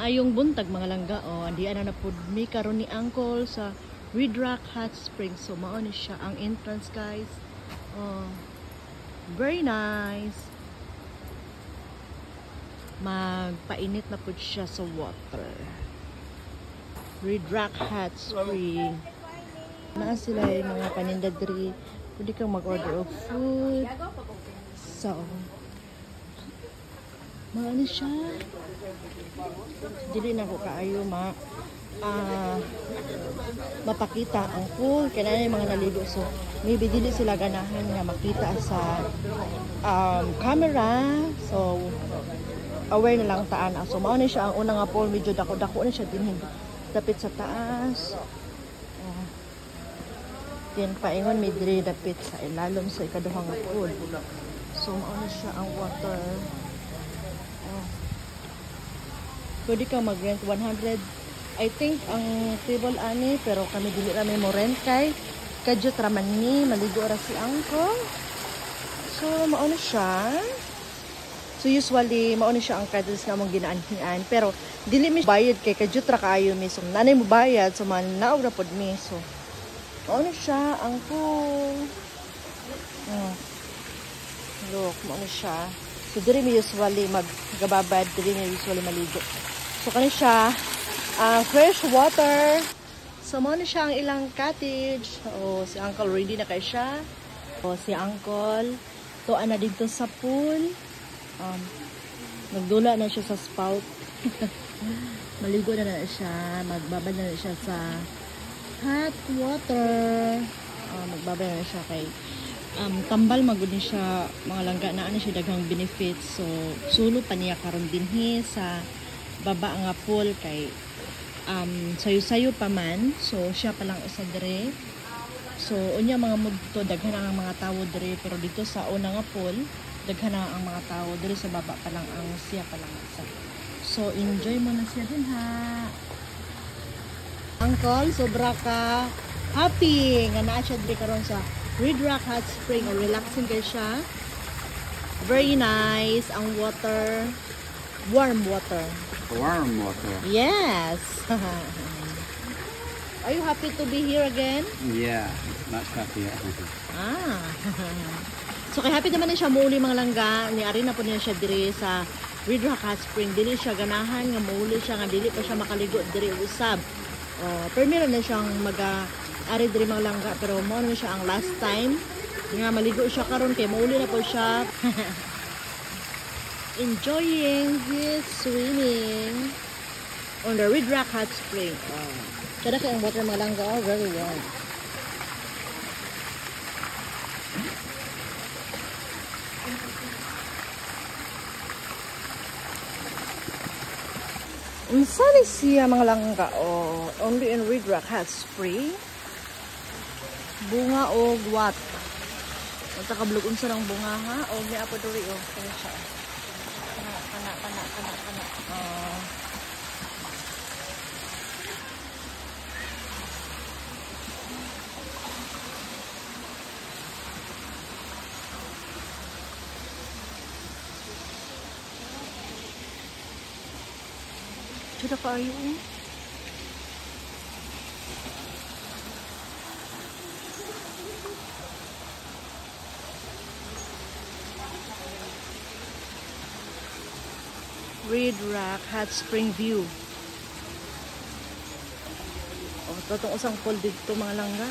Maayong buntag mga langga. Andi na napud mi karon ni Uncle sa Red Rock Hot Springs. So mao ni siya ang entrance, guys. Very nice. Magpainit na pud siya sa water. Red Rock Hot Spring. Naa sila yung mga paninda diri. Pwede kang mag-order of food. So, maano siya. Dili na ko kaayo mapakita ang pool. Kaya na yung mga naligo. So, maybe dili sila ganahan nga makita sa camera. So, aware na lang taan. So, maano siya ang unang nga pool. Medyo dako-dako na siya din. Dapit sa taas. Yan paingon may diri dapit sa ilalom sa ikaduhang nga pool. So, maano siya ang water. Pwede kang mag-rent 100. I think ang table ani, pero kami dili rami mo rent kay kadyo traman ni maligo ra si Uncle. So mauna siya. So usually mauna siya ang kadtos nga mong ginaanhian, pero dili mi bayad kay kadyo tra kaayo mi. So nanay mo bayad, so man naog ra pod mi. So mauna siya ang pool. Look, mauna siya. So diri mi usually maggababad, diri mi usually maligo. So kani siya fresh water. So mo na siya ang ilang cottage. Si Uncle ready na kay siya. Si Uncle tuan na dito sa pool. Nagdula na siya sa spout. Maligo na siya, magbabad na siya sa hot water. Magbabad na siya kay tambal magud ni siya mga langga na ano siya daghang benefits. So sulo pa niya karon dinhi sa baba nga pool kay sayo-sayo pa man. So siya pa lang isa dire. So unya mga mudto daghan ang mga tawo dire, pero dito sa una nga pool daghan ang mga tawo dire, sa baba pa lang ang siya pa lang isa. So enjoy mo na siya din ha. Uncle, sobra ka happy nga naa siya dire karon sa Red Rock Hot Spring. Relaxing kay siya. Very nice ang water. Warm water. Warm water. Yes. Are you happy to be here again? Yeah, much happier. So kay happy naman na siya muuli mga langga. Ni ari na po niya siya diri sa Red Rock Hot Spring. Dili siya ganahan nga muuli siya nga dili pa siya makaligo diri usab. Permira na siyang ari diri mga langga, pero mo na siya ang last time nga maligo siya karon kay muuli na po siya. Enjoying his swimming on the Red Rock Hot Spring. Kada kay ang water mga langga, very warm. Saan siya mga langga? Only in Red Rock Hot Spring. Bunga o what? Ang takablog unsa ng bunga ha? O may apo duri o. Kaya siya. Kana. Sudah kayo. Red Rock Hot Spring View. Totong usang pool dito mga langga.